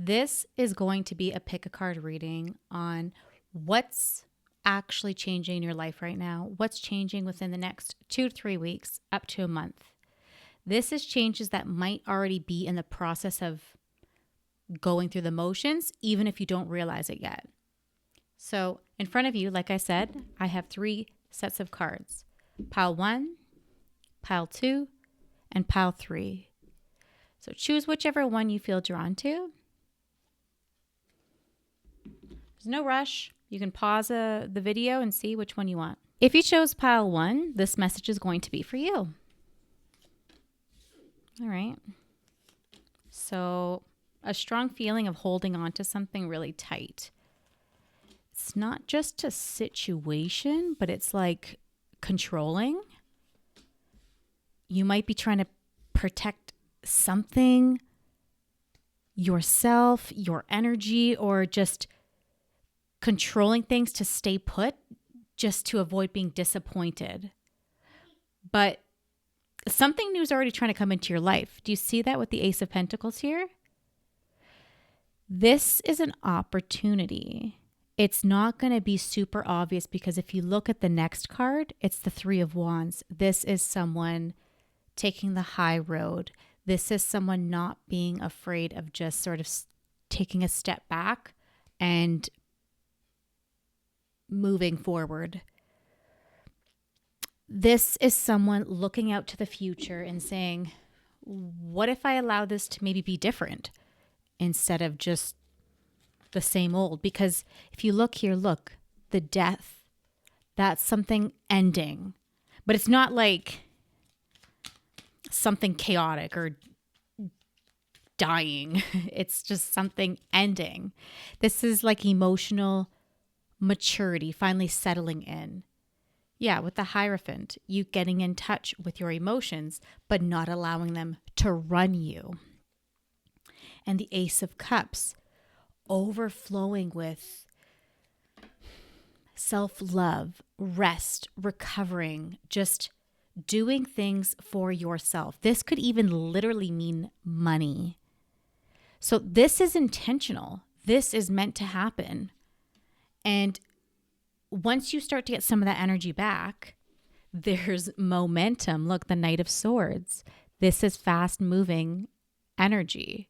This is going to be a pick a card reading on what's actually changing in your life right now, what's changing within the next 2 to 3 weeks, up to a month. This is changes that might already be in the process of going through the motions, even if you don't realize it yet. So, in front of you, like I said, I have 3 sets of cards: pile 1, pile 2, and pile 3. So, choose whichever one you feel drawn to. There's no rush. You can pause the video and see which one you want. If you chose pile 1, this message is going to be for you. All right. So, a strong feeling of holding on to something really tight. It's not just a situation, but it's like controlling. You might be trying to protect something, yourself, your energy, or just controlling things to stay put just to avoid being disappointed. But something new is already trying to come into your life. Do you see that with the Ace of Pentacles here? This is an opportunity. It's not going to be super obvious because if you look at the next card, it's the Three of Wands. This is someone taking the high road. This is someone not being afraid of just sort of taking a step back and moving forward. This is someone looking out to the future and saying, what if I allow this to maybe be different instead of just the same old? Because if you look here, look, the death, that's something ending. But it's not like something chaotic or dying. It's just something ending. This is like emotional maturity, finally settling in. Yeah, with the Hierophant, you getting in touch with your emotions, but not allowing them to run you. And the Ace of Cups, overflowing with self-love, rest, recovering, just doing things for yourself. This could even literally mean money. So this is intentional. This is meant to happen. And once you start to get some of that energy back, there's momentum. Look, the Knight of Swords. This is fast moving energy.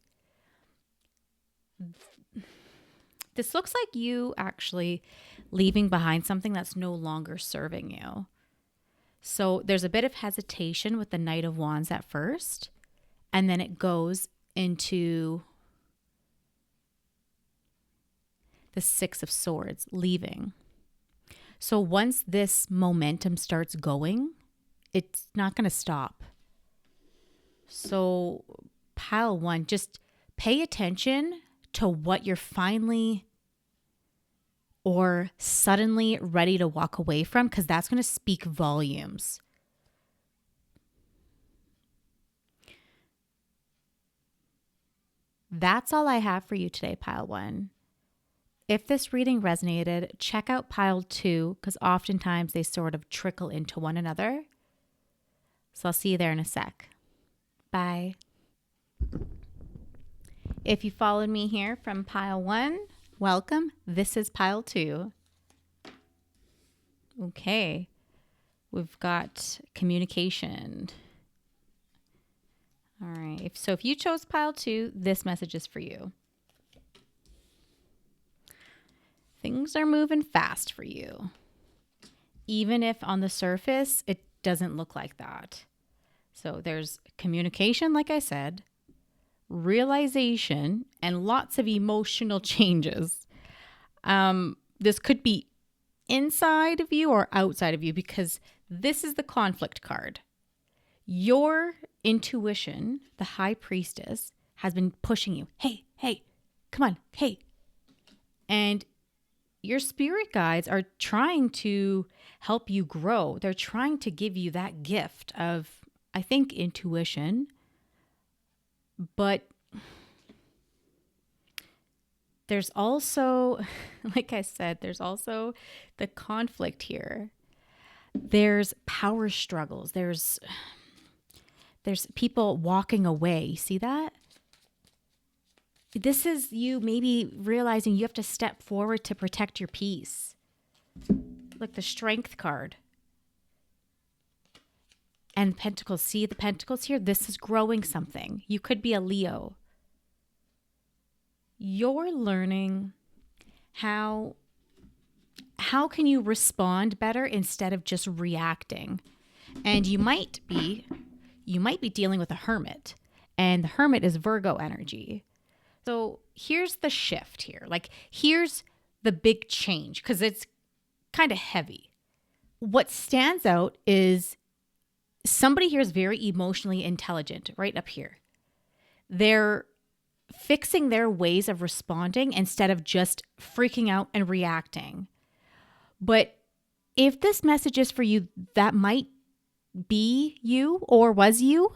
This looks like you actually leaving behind something that's no longer serving you. So there's a bit of hesitation with the Knight of Wands at first, and then it goes into the Six of Swords, leaving. So once this momentum starts going, it's not going to stop. So pile 1, just pay attention to what you're finally or suddenly ready to walk away from, because that's going to speak volumes. That's all I have for you today, pile 1. If this reading resonated, check out pile 2, because oftentimes they sort of trickle into one another. So I'll see you there in a sec. Bye. If you followed me here from pile 1, welcome. This is pile 2. Okay. We've got communication. All right. So if you chose pile 2, this message is for you. Things are moving fast for you, even if on the surface it doesn't look like that. So there's communication, like I said, realization, and lots of emotional changes. This could be inside of you or outside of you, because this is the conflict card. Your intuition, the High Priestess, has been pushing you. Hey, come on, hey. And your spirit guides are trying to help you grow. They're trying to give you that gift of, I think, intuition. But there's also, like I said, there's also the conflict here. There's power struggles. There's people walking away. You see that? This is you maybe realizing you have to step forward to protect your peace. Look, the Strength card. And Pentacles. See the Pentacles here? This is growing something. You could be a Leo. You're learning how can you respond better instead of just reacting. And you might be dealing with a Hermit. And the Hermit is Virgo energy. So here's the shift here. Like, here's the big change, because it's kind of heavy. What stands out is somebody here is very emotionally intelligent, right up here. They're fixing their ways of responding instead of just freaking out and reacting. But if this message is for you, that might be you or was you,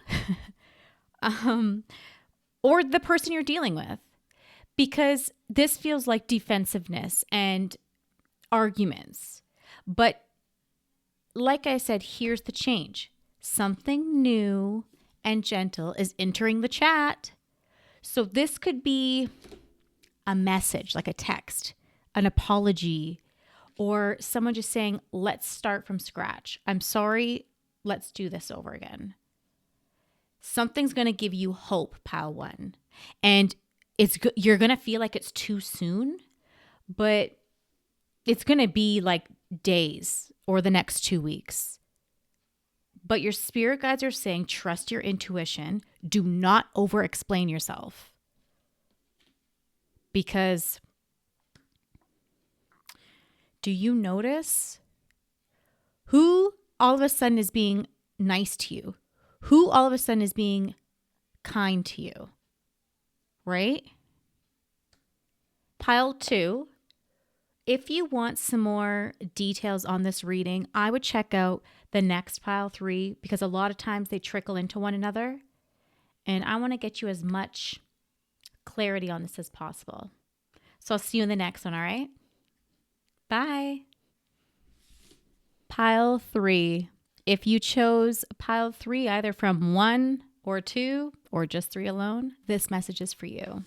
or the person you're dealing with, because this feels like defensiveness and arguments. But like I said, here's the change. Something new and gentle is entering the chat. So this could be a message, like a text, an apology, or someone just saying, let's start from scratch. I'm sorry. Let's do this over again. Something's going to give you hope, pile one. And you're going to feel like it's too soon, but it's going to be like days or the next 2 weeks. But your spirit guides are saying, trust your intuition. Do not over-explain yourself. Because do you notice who all of a sudden is being nice to you? Who all of a sudden is being kind to you? Right? Pile 2. If you want some more details on this reading, I would check out the next pile 3, because a lot of times they trickle into one another. And I want to get you as much clarity on this as possible. So I'll see you in the next one, all right? Bye. Pile 3. If you chose pile 3, either from 1 or 2 or just 3 alone, this message is for you.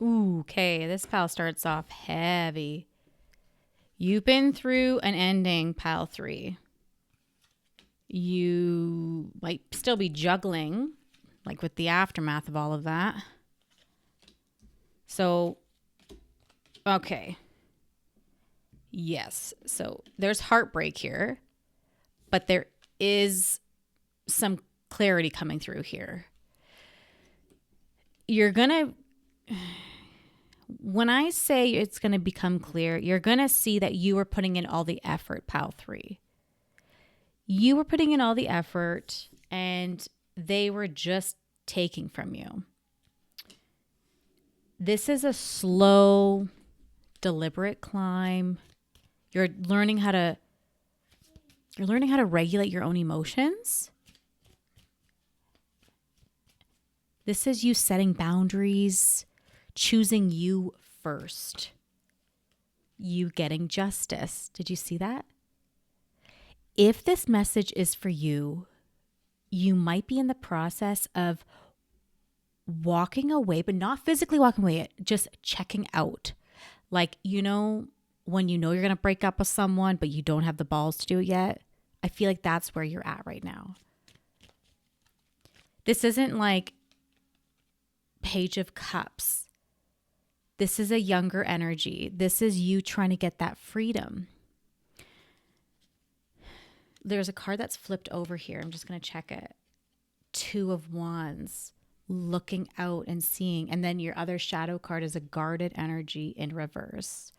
Ooh, okay, this pile starts off heavy. You've been through an ending, pile 3. You might still be juggling, like with the aftermath of all of that. So, okay. Yes, so there's heartbreak here, but there is some clarity coming through here. You're going to... When I say it's going to become clear, you're going to see that you were putting in all the effort, pile 3. You were putting in all the effort and they were just taking from you. This is a slow, deliberate climb. You're learning how to regulate your own emotions. This is you setting boundaries, choosing you first. You getting justice. Did you see that? If this message is for you, you might be in the process of walking away, but not physically walking away, just checking out. Like, when you know you're going to break up with someone, but you don't have the balls to do it yet. I feel like that's where you're at right now. This isn't like Page of Cups. This is a younger energy. This is you trying to get that freedom. There's a card that's flipped over here. I'm just going to check it. 2 of Wands, looking out and seeing. And then your other shadow card is a guarded energy in reverse.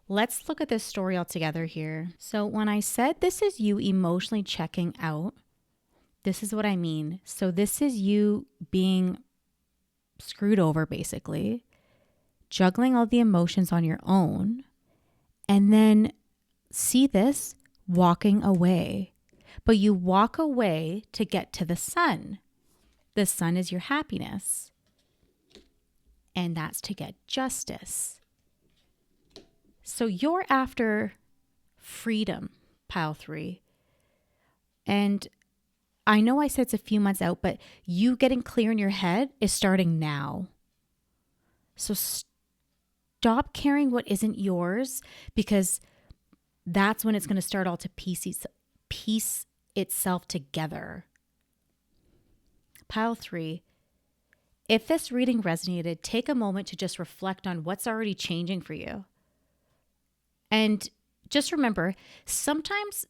Let's look at this story all together here. So when I said this is you emotionally checking out, this is what I mean. So this is you being screwed over, basically, juggling all the emotions on your own, and then see this walking away. But you walk away to get to the sun. The sun is your happiness. And that's to get justice. So you're after freedom, pile 3. And I know I said it's a few months out, but you getting clear in your head is starting now. So stop carrying what isn't yours, because that's when it's going to start all to piece itself together. Pile 3. If this reading resonated, take a moment to just reflect on what's already changing for you. And just remember, sometimes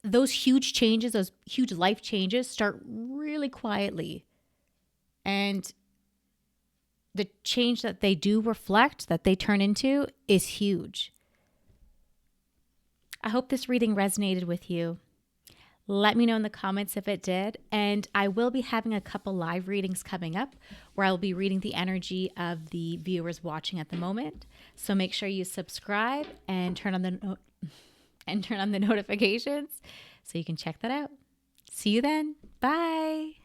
those huge changes, those huge life changes start really quietly. And the change that they do reflect, that they turn into, is huge. I hope this reading resonated with you. Let me know in the comments if it did. And I will be having a couple live readings coming up where I'll be reading the energy of the viewers watching at the moment. So make sure you subscribe and turn on the notifications so you can check that out. See you then. Bye.